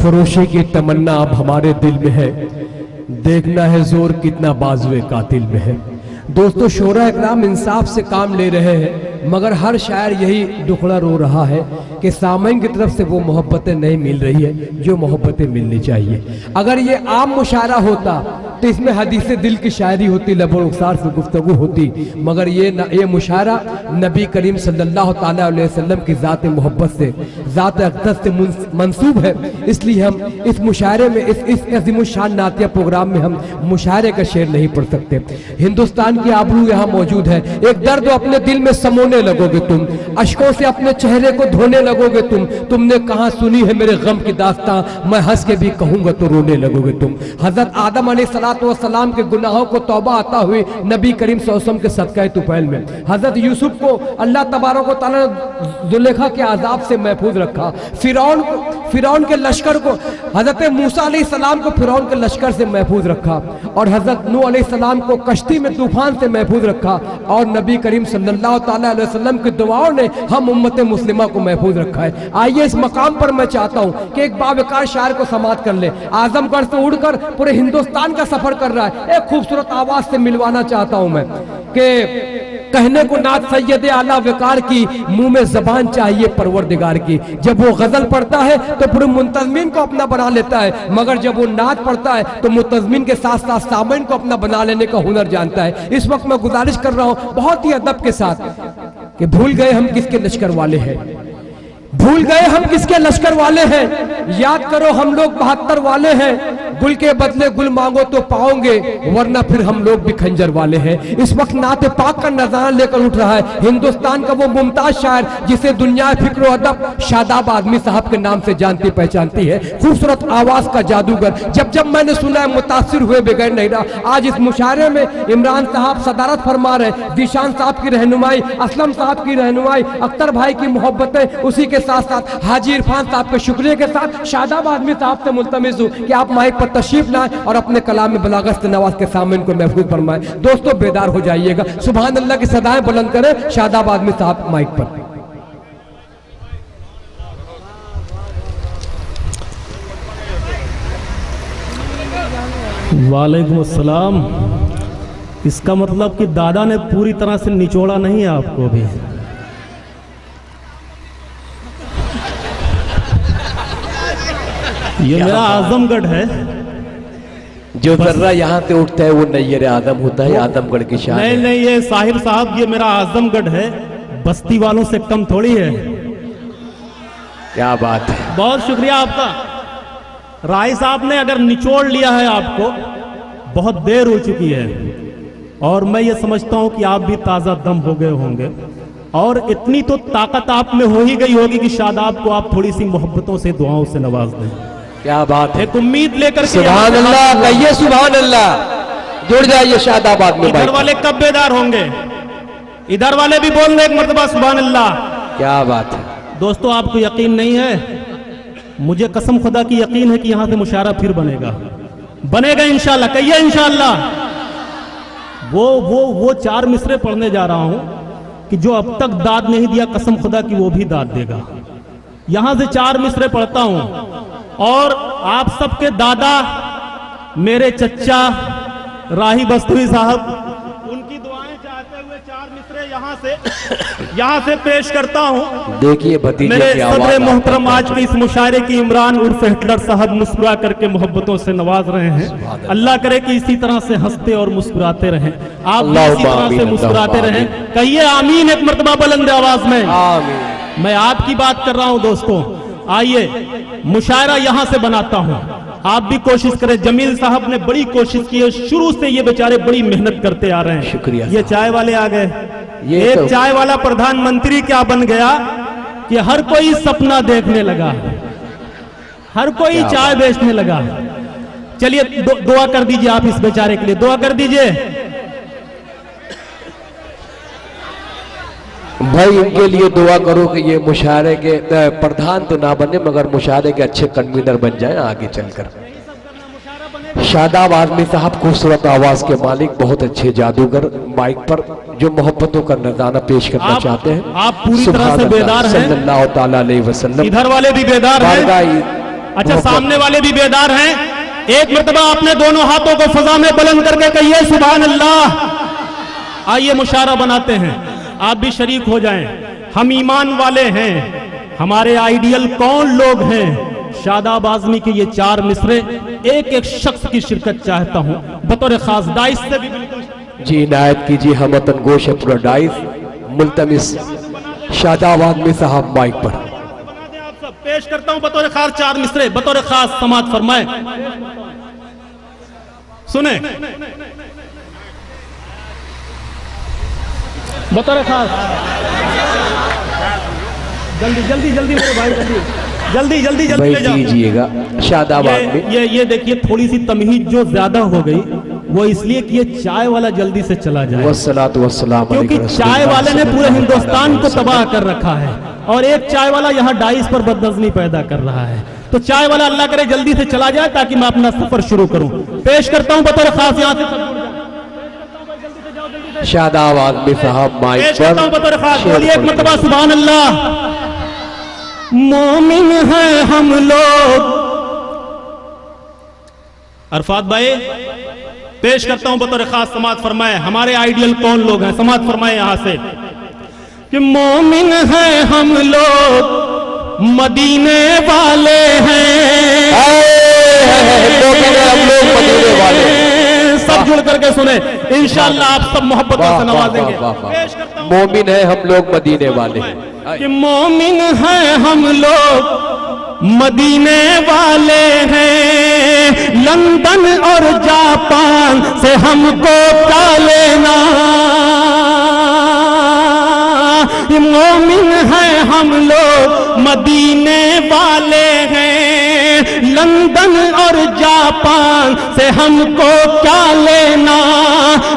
फरोशी की तमन्ना अब हमारे दिल में है, देखना है जोर कितना बाजुए कातिल में है। दोस्तों, शोरा इकराम इंसाफ से काम ले रहे हैं, मगर हर शायर यही दुखड़ा रो रहा है कि सामईन की तरफ से वो मोहब्बतें नहीं मिल रही है जो मोहब्बतें मिलनी चाहिए। अगर ये आम मुशायरा होता तो इसमें हदीस दिल की शायरी होती, लबो रुखसार से गुफ्तगू होती, मगर ये मुशायरा नबी करीम सल्लल्लाहु ताला अलैहि वसल्लम की ज़ात मोहब्बत से, ज़ात अक़दस से मंसूब है। इसलिए हम इस मुशायरे में, इस अज़ीमुश्शान नातिया प्रोग्राम में हम मुशायरे का शेर नहीं पढ़ सकते। हिंदुस्तान की आबरू यहाँ मौजूद है। एक दर्द अपने दिल में समोने लगोगे तुम, अश्कों से अपने चेहरे को धोने लगोगे तुम। तुमने कहाँ सुनी है मेरे गम की दास्तां, मैं हंस के भी कहूंगा तो रोने लगोगे तुम। हजरत आदम अलैहिस्सलाम के गुनाहों को तौबा आता हुई नबी करीम सल्लल्लाहु अलैहि वसल्लम के सदक़े तुफैल में हजरत यूसुफ को अल्लाह तबारक व तआला ने जुलेखा के आजाब से महफूज रखा। फिरौन के लश्कर को, हजरत मूसा अलैहिस्सलाम को फिरौन के लश्कर से महफूज रखा, और हजरत नूह अलैहिस्सलाम को कश्ती में तूफान से महफूज रखा, और नबी करीम सल्लल्लाहु ताला अलैहि वसल्लम की दुआओं ने हम उम्मत मुस्लिमा को महफूज रखा है। आइए इस मकाम पर मैं चाहता हूँ कि एक बावकार शायर को समात कर ले। आजमगढ़ से उड़कर पूरे हिंदुस्तान का सफर कर रहा है, एक खूबसूरत आवाज से मिलवाना चाहता हूं मैं कि कहने को नात सैयद आला वकार की, मुंह में जबान चाहिए परवरदिगार की। जब वो गजल पढ़ता है तो पूरे मुंतजमीन को अपना बना लेता है, मगर जब वो नात पढ़ता है तो मुंतजमीन के साथ साथ सामईन को अपना बना लेने का हुनर जानता है। इस वक्त मैं गुजारिश कर रहा हूं बहुत ही अदब के साथ कि भूल गए हम किसके लश्कर वाले हैं, भूल गए हम किसके लश्कर वाले हैं, याद करो हम लोग 72 वाले हैं। गुल के बदले गुल मांगो तो पाओगे, वरना फिर हम लोग भी खंजर वाले हैं। इस वक्त नाते पाक का नज़ारा लेकर उठ रहा है हिंदुस्तान का वो मुमताज शायर जिसे दुनिया फिक्र अदब शादाब आदमी साहब के नाम से जानती पहचानती है। खूबसूरत आवाज का जादूगर, जब जब मैंने सुना है मुतासिर हुए बगैर नहीं रहा। आज इस मुशायरे में इमरान साहब सदारत फरमा रहे, दिशान साहब की रहनुमाई, असलम साहब की रहनुमाई, अख्तर भाई की मोहब्बतें, उसी के साथ साथ हाजी इरफान साहब के शुक्रिया के साथ शादाब आदमी साहब से मुल्तमिस हूं कि आप माइक पर तशरीफ लाएं और अपने कलाम में बलागत से नवाज के सामने इनको महफूज फरमाएं। दोस्तों, बेदार हो जाइएगा, सुभान अल्लाह की सदाएं बुलंद करें। शादाब आदमी साहब माइक पर। वालेकुम अस्सलाम। इसका मतलब कि दादा ने पूरी तरह से निचोड़ा नहीं है आपको भी। ये मेरा आजमगढ़ है, जो जर्रा यहाँ से उठता है वो नैयर आदम होता है, आदमगढ़ की शान। नहीं नहीं, ये साहिर साहब, ये मेरा आजमगढ़ है, बस्ती वालों से कम थोड़ी है। क्या बात है, बहुत शुक्रिया आपका। राय साहब ने अगर निचोड़ लिया है आपको, बहुत देर हो चुकी है, और मैं ये समझता हूं कि आप भी ताज़ा दम हो गए होंगे, और इतनी तो ताकत आप में हो ही गई होगी कि शादाब को आप थोड़ी सी मोहब्बतों से, दुआओं से नवाज दें। क्या बात है, एक उम्मीद लेकर सुभान अल्लाह कहिए, सुभान अल्लाह। जुड़ जाइए शादाबाद में। इधर वाले कब बेदार होंगे? इधर वाले भी बोल रहे एक मर्तबा सुभान अल्लाह। क्या बात है दोस्तों, आपको यकीन नहीं है, मुझे कसम खुदा की यकीन है कि यहां से मुशायरा फिर बनेगा इंशाल्लाह। कहिए इंशाल्लाह। वो 4 मिसरे पढ़ने जा रहा हूं कि जो अब तक दाद नहीं दिया, कसम खुदा की वो भी दाद देगा। यहां से 4 मिसरे पढ़ता हूं, और आप सबके दादा मेरे चच्चा राही बस्तवी साहब, उनकी दुआएं चाहते हुए 4 मिसरे यहां से पेश करता हूं। देखिए भतीजे मेरे की आवाज। सदर मोहतरम आज के इस मुशायरे की इमरान उर्फ हिटलर साहब मुस्कुरा करके मोहब्बतों से नवाज रहे हैं। अल्लाह करे कि इसी तरह से हंसते और मुस्कुराते रहें, आप भी इसी तरह से मुस्कुराते रहें। कहिए आमीन एक मर्तबा बुलंद आवाज में। आमीन। मैं आपकी बात कर रहा हूं दोस्तों। आइए मुशायरा यहां से बनाता हूं, आप भी कोशिश करें। जमील साहब ने बड़ी कोशिश की है, शुरू से ये बेचारे बड़ी मेहनत करते आ रहे हैं। शुक्रिया। ये चाय वाले आ गए, एक तो चाय वाला प्रधानमंत्री क्या बन गया कि हर कोई सपना देखने लगा, हर कोई चाय बेचने लगा। चलिए दुआ कर दीजिए, आप इस बेचारे के लिए दुआ कर दीजिए। भाई इनके लिए दुआ करो कि ये मुशायरे के प्रधान तो ना बने, मगर मुशायरे के अच्छे कन्वीनर बन जाएं आगे चलकर। शादाब आदमी साहब खूबसूरत आवाज के मालिक, बहुत अच्छे जादूगर, माइक पर जो मोहब्बतों का नजारा पेश करना चाहते हैं। आप पूरी तरह से बेदार हैं। सल्लल्लाहु ताला अलैहि वसल्लम। इधर वाले भी बेदार हैं। अच्छा, सामने वाले भी बेदार हैं। एक मर्तबा अपने दोनों हाथों को फजा में बुलंद करके कहिए सुभान अल्लाह। आइए मुशारा बनाते हैं, आप भी शरीक हो जाएं। हम ईमान वाले हैं, हमारे आइडियल कौन लोग हैं। शादाब आज़मी के ये 4 मिसरे एक एक शख्स की शिरकत चाहता हूं बतौर खास। डाइस से भी बिल्कुल जी इनायत कीजिए, हम वतन गोश पूरा डाइस मुल्तमिस शादाब आज़मी साहब माइक पर। आप सब पेश करता हूं बतौर खास 4 मिसरे, बतौर खास समात फरमाए। सुने बतौर खास, जल्दी जल्दी जल्दी मेरे भाई, जल्दी जल्दी जल्दी जल्दी ले जाओ। कीजिएगा शादाब आज़मी। ये देखिए थोड़ी सी तमहीद जो ज्यादा हो गई वो इसलिए कि ये चाय वाला जल्दी से चला जाए, वस्सलातु वस्सलाम, क्योंकि चाय वाले ने पूरे हिंदुस्तान को तबाह कर रखा है और एक चाय वाला यहाँ डाइस पर बदनज़मी पैदा कर रहा है। तो चाय वाला अल्लाह करे जल्दी से चला जाए ताकि मैं अपना सफर शुरू करूं। पेश करता हूं बतौर खास, यहाँ से शादाब आज़मी साहब माइक पेश करता हूं बतौर खास। बोलिए एक मरतबा सुभान अल्लाह। मोमिन हैं हम लोग। अरफात भाई पेश करता हूं बतौर खास, समात फरमाए हमारे आइडियल कौन लोग हैं। समात फरमाए यहां से कि मोमिन हैं हम लोग, मदीने वाले हैं। हम लोग मदीने वाले हैं। सब जुड़ करके सुने, इंशाअल्लाह आप सब मोहब्बतों से नवाजेंगे। मोमिन है हम लोग मदीने वाले हैं, कि मोमिन हैं हम लोग, मदीने वाले हैं। लंदन और जापान से हमको क्या लेना। मोमिन हैं हम लोग, मदीने वाले हैं। लंदन और जापान से हमको क्या लेना।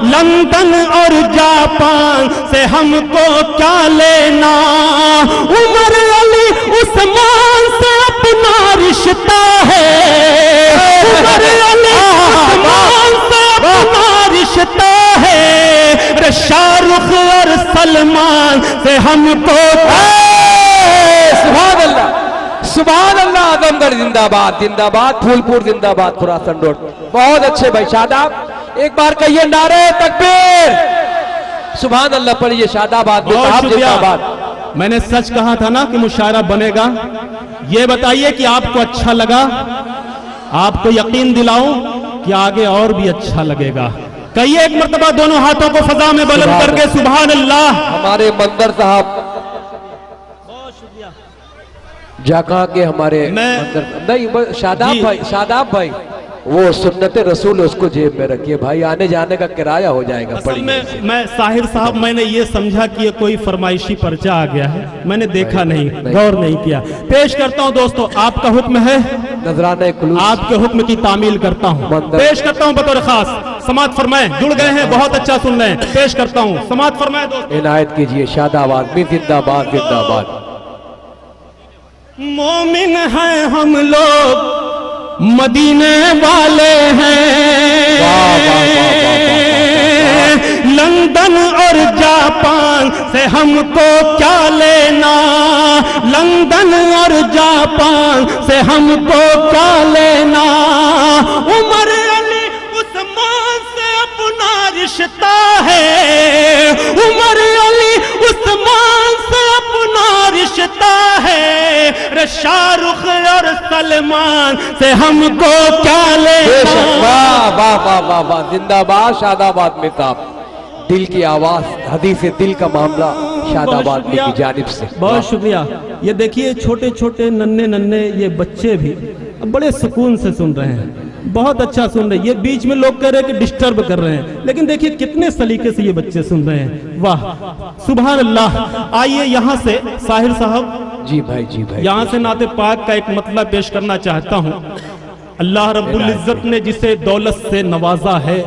लंदन और जापान से हमको क्या लेना। उमर अली उस्मान से अपना रिश्ता है। उमर अली उस्मान से अपना रिश्ता है। शाहरुख और सलमान से हमको। सुभान अल्लाह, सुभान अल्लाह। आजमगढ़ जिंदाबाद, जिंदाबाद। फूलपुर जिंदाबाद, खुरासन रोड। बहुत अच्छे भाई शादाब, एक बार कहिए नारे तकबीर। सुभान अल्लाह पढ़िए शादाब आज़मी साहब जिंदाबाद। मैंने सच कहा था ना कि मुशायरा बनेगा। ये बताइए कि आपको अच्छा लगा, आपको यकीन दिलाऊं कि आगे और भी अच्छा लगेगा। कहिए एक मर्तबा दोनों हाथों को फजा में बुलंद करके सुभान अल्लाह। हमारे मंदर साहब जाका के हमारे नहीं, शादाब भाई, शादाब भाई वो सुन्नत रसूल उसको जेब में रखिए भाई, आने जाने का किराया हो जाएगा। असल में मैं साहिर साहब मैंने ये समझा कि ये कोई फरमाइशी पर्चा आ गया है, मैंने देखा नहीं, गौर नहीं किया। पेश करता हूँ दोस्तों, आपका हुक्म है, नजराना खुलूस, आपके हुक्म की तामील करता हूँ। पेश करता हूँ बतौर खास, समात फरमाए। जुड़ गए हैं, बहुत अच्छा सुन रहे हैं। पेश करता हूँ, समात फरमाए दोस्तों। इनायत कीजिए शादाब आज़मी जिंदाबाद, जिंदाबाद। मोमिन हैं हम लोग, मदीने वाले हैं। लंदन और जापान से हमको क्या लेना। लंदन और जापान से हमको क्या लेना। उमर अली उस्मान से अपना रिश्ता है। उमर अली उस्मान से अपना रिश्ता है। शाहरुख और सलमान से हमको क्या लेना। वाह वाह वाह वाह वाह, जिंदाबाद शादाब आज़मी साहब। दिल की आवाज, हदीस दिल का मामला शादाब आज़मी की जानिब से। बहुत शुक्रिया। ये देखिए छोटे छोटे नन्हे नन्हे ये बच्चे भी बड़े सुकून से सुन रहे हैं, बहुत अच्छा सुन रहे हैं। ये बीच में लोग कह रहे हैं कि डिस्टर्ब कर रहे हैं, लेकिन देखिए कितने सलीके से ये बच्चे सुन रहे हैं। वाह सुभान अल्लाह। आइए यहाँ से साहिर साहब, जी भाई, जी भाई, यहाँ से नाते पाक का एक मतलब पेश करना चाहता हूँ। अल्लाह रब्बुल इज्जत ने जिसे दौलत से नवाजा है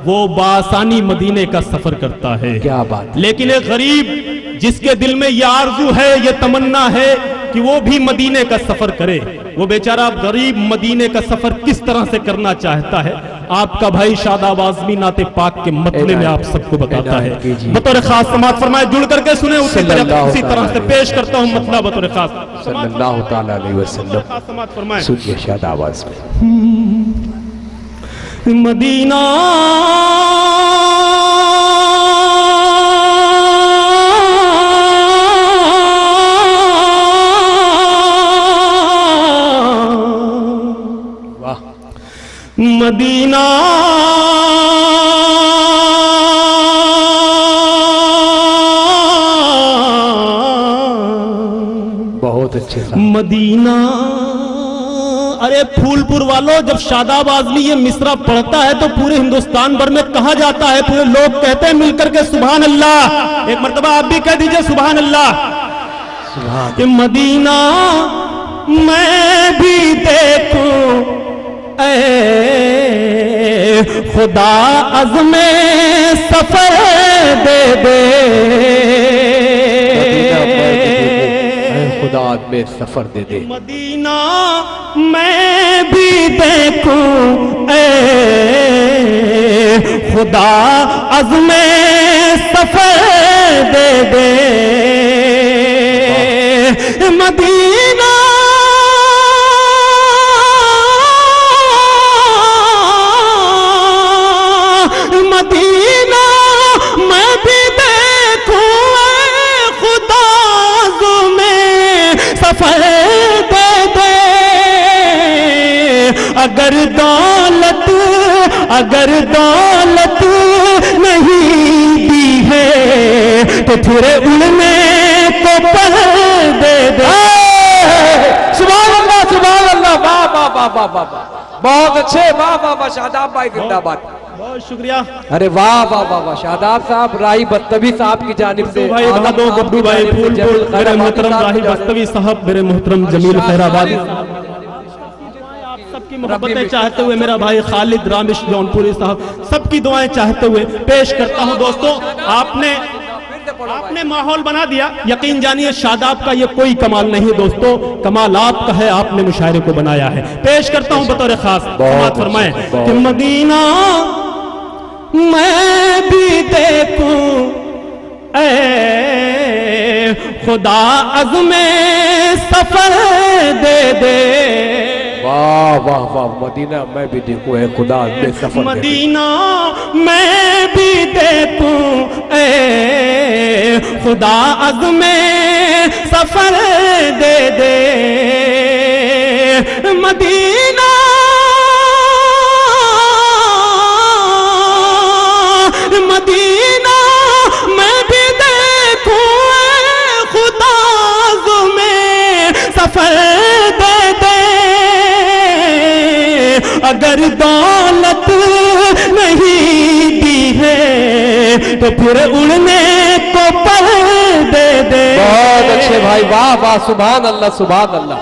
वो बासानी मदीने का सफर करता है। क्या बात। लेकिन एक गरीब जिसके दिल में ये आरजू है, ये तमन्ना है कि वो भी मदीने का सफर करे, वो बेचारा गरीब मदीने का सफर किस तरह से करना चाहता है, आपका भाई शादाब आज़मी नाते पाक के मतले में आप सबको बताता है। बतौर खास समाअत फरमाए, जुड़ करके सुने, उसी तरह से पेश करता हूँ मतला बतौर खास। सल्लल्लाहु ताला अलैहि वसल्लम। खास समाअत फरमाए, सुनिए शादाब आज़मी। मदीना मदीना बहुत अच्छे मदीना। अरे फूलपुर वालों, जब शादाब आज़मी ये मिसरा पढ़ता है तो पूरे हिंदुस्तान भर में कहा जाता है, पूरे लोग कहते हैं मिलकर के सुभान अल्लाह। एक मर्तबा आप भी कह दीजिए सुभान अल्लाह। कि मदीना मैं भी देखूं ऐ खुदा अज़्मे सफर दे दे, खुदा में सफर दे दे। मदीना मैं भी देखूं ऐ खुदा अज़्मे सफर दे दे, मदीना मदीना मैं भी देखूं खुदा में सफर दे दे। अगर दौलत नहीं दी है तो फिर उड़ने को पर दे दे। सुभान अल्लाह, सुभान अल्लाह, वाह वाह वाह वाह वाह, बहुत अच्छे, वाह वाह वाह, शादाब भाई जिंदाबाद। बहुत शुक्रिया। अरे वाह वाह वाह वाह, शादाब साहब, राही बस्तवी साहब की जानिब से भाई बहादो गब्बू भाई फूलपुर, मेरे मोहतरम राही बस्तवी साहब, मेरे मोहतरम जमील खैराबादी, आप सबकी मोहब्बतें चाहते हुए मेरा भाई खालिद रामिश जौनपुरी साहब, सबकी दुआएं चाहते हुए पेश करता हूं। दोस्तों, आपने माहौल बना दिया। यकीन जानिए शादाब का ये कोई कमाल नहीं दोस्तों, कमाल आपका है, आपने मुशायरे को बनाया है। पेश करता हूं बतौर खास, समाअत फरमाएं कि मदीना मैं भी देखूं ऐ खुदा अज़्मे सफर दे दे। वाह वाह वाह, मदीना मैं भी देखूं है खुदा में सफर, मदीना मैं भी देखूं ऐ खुदा अज़्मे सफर दे दे, मदीना मदीना मैं भी देखूं खुदा अज़्मे सफर दे दे। अगर दौलत नहीं दी है तो फिर उड़ने को पर दे दे। बहुत अच्छे भाई, वाह वाह, सुभान अल्लाह, सुभान अल्लाह।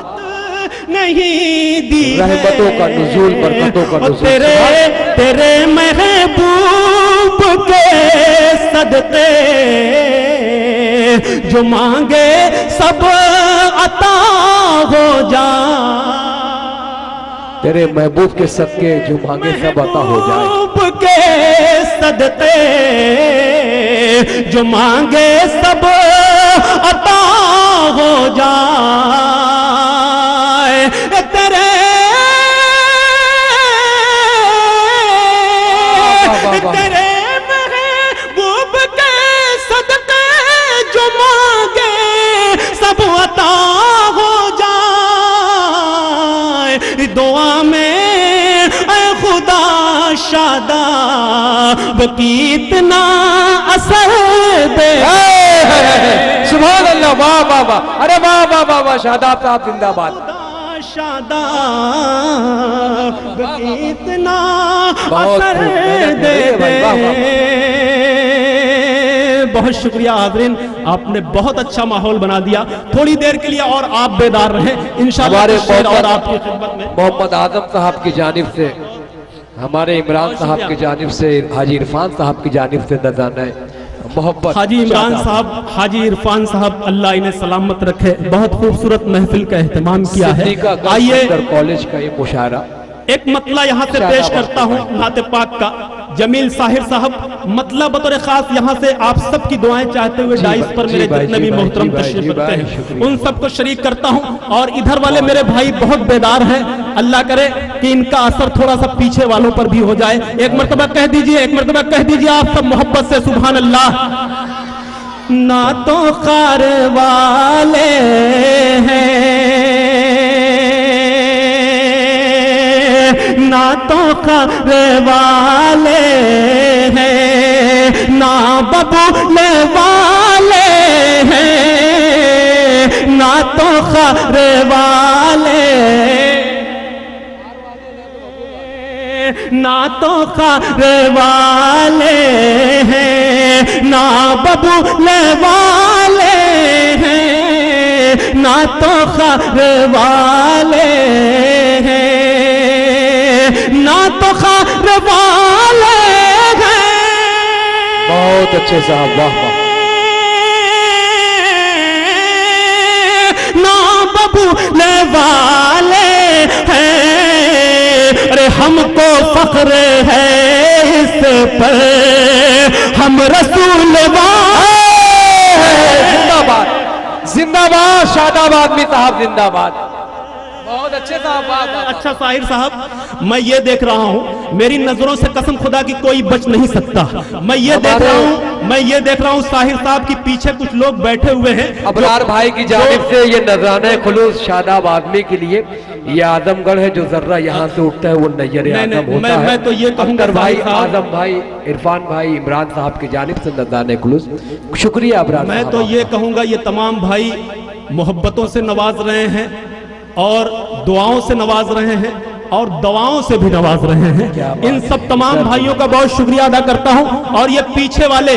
नहीं दी रहमतों का नुज़ूल, बरकतों का नुज़ूल, तेरे महबूब के सदक़े जो मांगे सब अता हो जा। तेरे महबूब के सदके जो मांगे सब अता हो जाए, महबूब के सदक़े जो मांगे सब अता हो जाए। तेरे महबूब के सदक़े जो मांगे सब अता हो जाए। दुआ में ऐ खुदा शादाब की इतना असर दे। सुभान अल्लाह, वाह वाह वाह, अरे वाह वाह वाह वाह, शादाब साहब जिंदाबाद। शादाब की इतना असर दे दे। बहुत शुक्रिया हाज़रीन, आपने बहुत अच्छा माहौल बना दिया। थोड़ी देर के लिए और आप बेदार रहें इंशाअल्लाह। और आपकी खिदमत में मोहम्मद आजम साहब की जानिब से, हमारे इमरान साहब की जानिब से, हाजी इरफान साहब की जानिब से नज़राना मोहब्बत। हाजी इमरान साहब, हाजी इरफान साहब, अल्लाह इन्हें सलामत रखे, बहुत खूबसूरत महफिल का एहतमाम किया है। आइए, कॉलेज का ये मुशायरा एक मतला यहाँ से पेश करता हूँ नाते पाक का, जमील साहिर साहब, मतलब बतौर खास यहाँ से आप सबकी दुआएं चाहते हुए डाइस पर मेरे जितने भी मोहतरम तशरीफ रखते हैं उन सबको शरीक करता हूँ। और इधर वाले मेरे भाई बहुत बेदार हैं, अल्लाह करे कि इनका असर थोड़ा सा पीछे वालों पर भी हो जाए। एक मरतबा कह दीजिए, एक मरतबा कह दीजिए आप सब मोहब्बत से सुभान अल्लाह। ना तो कार वाले हैं, ना तो खारे वाले हैं, ना बबूले वाले हैं, ना तो खारे वाले, ना तो खारे वाले हैं, ना बबूले वाले हैं, ना तो खारे वाले हैं, ना तो खारे वाले हैं। बहुत अच्छे साहब, वाह वाह। ना बबूले वाले हैं, अरे हमको फख्र है इस पर, हम रसूल जिंदाबाद जिंदाबाद, शादाबाद में साहब जिंदाबाद। बहुत अच्छे साहब। अच्छा साहिर साहब, मैं ये देख रहा हूँ, मेरी नजरों से कसम खुदा की कोई बच नहीं सकता। मैं ये देख रहा हूँ साहिर साहब की पीछे कुछ लोग बैठे हुए हैं। अबरार भाई की जानिब से ये नजराना खुलूस शादाब आदमी के लिए, ये आजमगढ़ है, जो जर्रा यहाँ से उठता है वो नैयर आजम होता है। मैं तो ये कहूँगा भाई, आजम भाई, इरफान भाई, इमरान साहब की जानिब से नजराना खुलूस, शुक्रिया अबरार। मैं तो ये कहूँगा ये तमाम भाई मोहब्बतों से नवाज रहे हैं और दुआओं से नवाज रहे हैं और दवाओं से भी नवाज रहे हैं। इन सब तमाम भाइयों का बहुत शुक्रिया अदा करता हूं। और ये पीछे वाले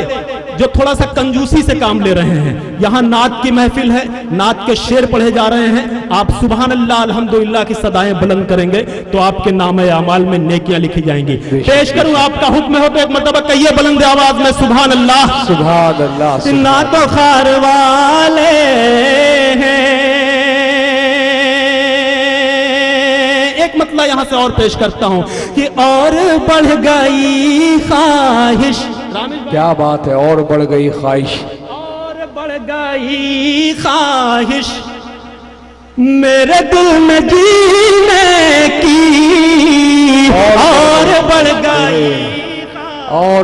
जो थोड़ा सा कंजूसी से काम ले रहे हैं, यहाँ नात की महफिल है, नात के शेर पढ़े जा रहे हैं, आप सुभान अल्लाह अल्हम्दुलिल्लाह की सदाएं बुलंद करेंगे तो आपके नामे अमाल में नेकियां लिखी जाएंगी। पेश करूं, आपका हुक्म हो तो एक मरतबा कहिए बुलंद आवाज में सुभान अल्लाह। सुभान अल्लाह। ना तो खार वाले हैं, एक मतलब यहां से और पेश करता हूं कि और बढ़ गई ख्वाहिश। क्या बात है, और बढ़ गई ख्वाहिश, और बढ़ गई ख्वाहिश मेरे दिल में जीने की, और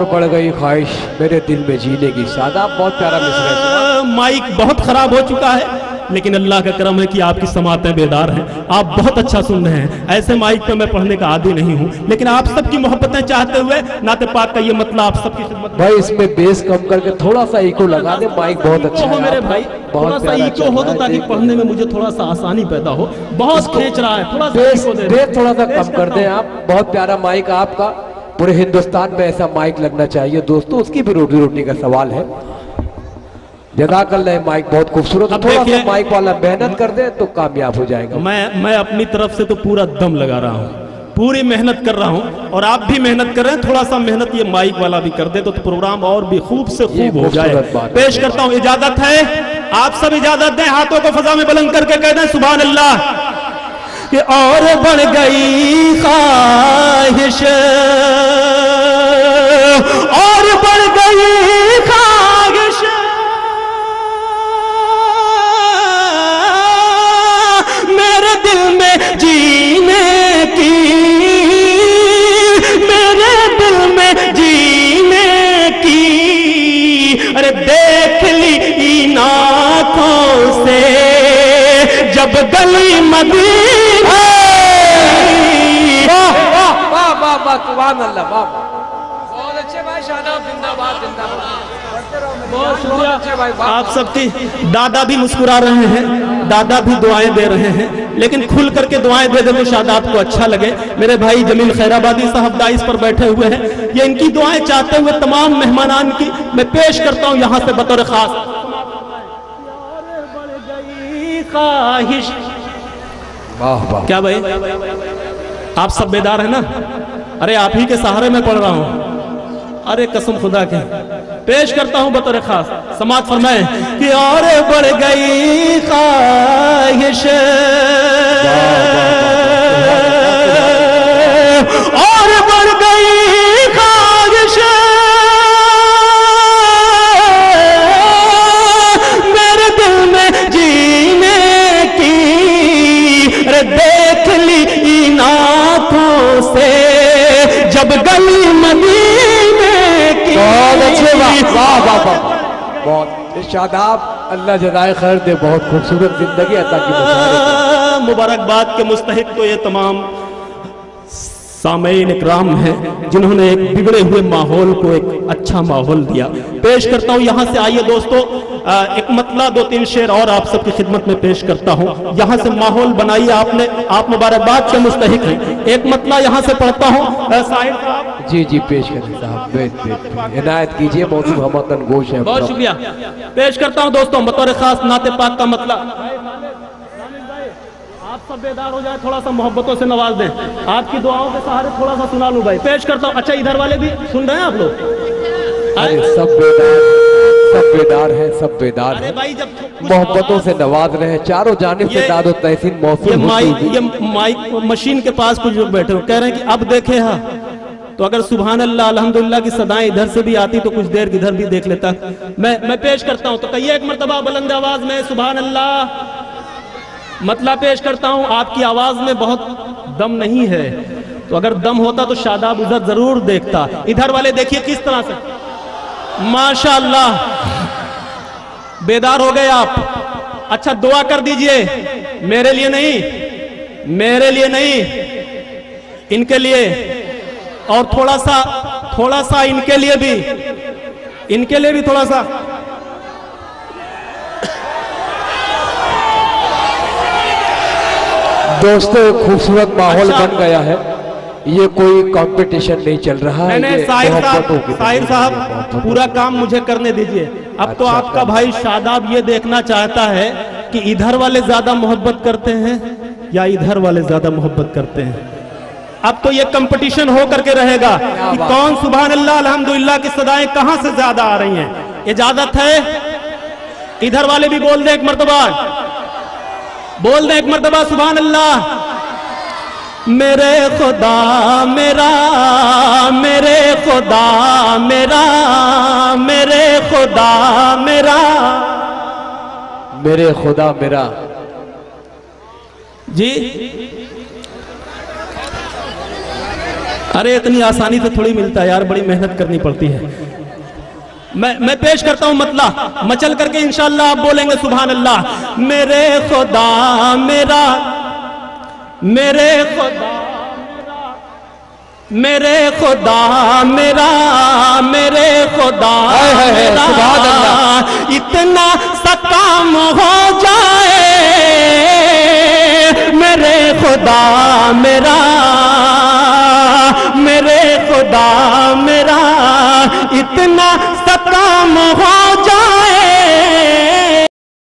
बढ़ गई ख्वाहिश मेरे दिल में जीने की। सादाब, बहुत प्यारा मिसरा। माइक बहुत खराब हो चुका है, लेकिन अल्लाह का करम है कि आपकी समातें बेदार हैं, आप बहुत अच्छा सुन रहे हैं। ऐसे माइक पे मैं पढ़ने का आदी नहीं हूँ, लेकिन आप सबकी मोहब्बतें चाहते हुए नाते पाक का ये मतलब आप सबकी खिदमत। भाई इसमें बेस कम करके थोड़ा सा इको लगा दे, माइक बहुत अच्छा है मेरे भाई, थोड़ा सा इको हो तो ताकि पढ़ने में मुझे थोड़ा सा आसानी पैदा हो। बहुत खींच रहा है, थोड़ा सा बेस थोड़ा सा कम कर दें आप। बहुत प्यारा माइक आपका, पूरे हिंदुस्तान में ऐसा माइक लगना चाहिए दोस्तों, उसकी भी रोटी रोटी का सवाल है। जज़ाकल्लाह, माइक बहुत खूबसूरत, थोड़ा सा माइक वाला मेहनत कर दे तो कामयाब हो जाएगा। मैं अपनी तरफ से तो पूरा दम लगा रहा हूँ, पूरी मेहनत कर रहा हूँ और आप भी मेहनत कर रहे हैं। थोड़ा सा मेहनत ये माइक वाला भी कर दे तो प्रोग्राम और भी खूब से खूब हो जाए। पेश करता हूँ, इजाजत है, आप सब इजाजत दें, हाथों को फजा में बुलंद करके कह दें सुभान अल्लाह। कि और बढ़ गई ख्वाहिश, और बढ़ गई ख्वाहिश मेरे दिल में जीने की, मेरे दिल में जीने की। अरे देख ली आँखों से जब गली मदीना। सुभान अल्लाह, बहुत अच्छे भाई, शादाब, जिंदाबाद जिंदाबाद। बहुत शुक्रिया आप सबकी। दादा भी मुस्कुरा रहे हैं, दादा भी दुआएं दे रहे हैं, लेकिन खुल करके दुआएं दे दे तो शायद आपको अच्छा लगे। मेरे भाई जमील खैराबादी साहब दाइस पर बैठे हुए हैं, ये इनकी दुआएं चाहते हुए तमाम मेहमानान की मैं पेश करता हूं यहां से बतौर खास। ख्वाहिश, वाह वाह, क्या भाई आप सब बेदार है ना? अरे आप ही के सहारे में पढ़ रहा हूं। अरे कसम खुदा के पेश करता हूं बतौर खास, समात फरमाए कि और बढ़ गई ख्वाहिश से जब गली मदीने की। बहुत अच्छे, वाह वाह वाह, बहुत शादाब, अल्लाह जज़ाए खैर दे, बहुत खूबसूरत जिंदगी अता की। मुबारकबाद के मुस्तहिक तो ये तमाम सामईन इकराम हैं जिन्होंने एक बिगड़े हुए माहौल को एक अच्छा माहौल दिया। पेश करता हूं यहां से, आइए दोस्तों, एक मतला 2-3 शेर और आप सबकी खिदमत में पेश करता हूं। यहां से माहौल बनाइए आपने, आप मुबारकबाद के मुस्तहिक हैं। एक मतला यहां से पढ़ता हूं। साहिब साहब, जी जी पेश करें साहब, इनायत कीजिए, मौसम हमतन गोश है। बहुत शुक्रिया। पेश करता हूं दोस्तों बतौर खास नाते पाक का मतला। आप सब बेदार हो जाए, थोड़ा सा मोहब्बतों से नवाज दें, आपकी दुआओं के सहारे थोड़ा सा सुना लूं भाई। पेश करता हूं। अच्छा, इधर वाले भी सुन रहे हैं आप लोग? अरे सब बेदार, सब बेदार है, सब बेदार है। भाई जब मोहब्बतों से नवाज रहे हैं, चारों जानिब से दादो तहसीन मौसम। ये माइक मशीन के पास कुछ लोग बैठे हो, कह रहे हैं कि अब देखे हाँ, तो अगर सुभान अल्लाह अल्हम्दुलिल्लाह की सदाएं इधर से भी आती तो कुछ देर इधर भी देख लेता। मैं पेश करता हूं, तो कहिए एक मर्तबा बुलंद आवाज में सुभान अल्लाह। मतला पेश करता हूं। आपकी आवाज में बहुत दम नहीं है, तो अगर दम होता तो शादाब उधर जरूर देखता। इधर वाले देखिए किस तरह से, माशाअल्लाह, बेदार हो गए आप। अच्छा, दुआ कर दीजिए, मेरे लिए नहीं, मेरे लिए नहीं, इनके लिए, और थोड़ा सा इनके लिए भी, इनके लिए भी थोड़ा सा। दोस्तों खूबसूरत माहौल बन गया है, ये कोई कंपटीशन नहीं चल रहा है। नहीं, साहिर साहब पूरा काम मुझे करने दीजिए। अब तो आपका भाई शादाब ये देखना चाहता है कि इधर वाले ज्यादा मोहब्बत करते हैं या इधर वाले ज्यादा मोहब्बत करते हैं। अब तो ये कंपटीशन हो करके रहेगा कि कौन सुभान अल्लाह अल्हम्दुलिल्लाह की सदाएं कहां से ज्यादा आ रही हैं। इजाजत है, इधर वाले भी बोल दे एक मर्तबा, बोल दे एक मर्तबा सुभान अल्लाह। मेरे खुदा मेरा, मेरे खुदा मेरा, मेरे खुदा मेरा, मेरे खुदा मेरा। जी अरे इतनी आसानी से थोड़ी मिलता है यार, बड़ी मेहनत करनी पड़ती है। मैं पेश करता हूं मतला, मचल करके इंशाअल्लाह आप बोलेंगे सुभान अल्लाह। मेरे खुदा मेरा, मेरे खुदा मेरे खुदा मेरा, मेरे खुदा मेरा, इतना सा काम हो जाए, मेरे खुदा मेरा, मेरे खुदा मेरा, इतना सा काम हो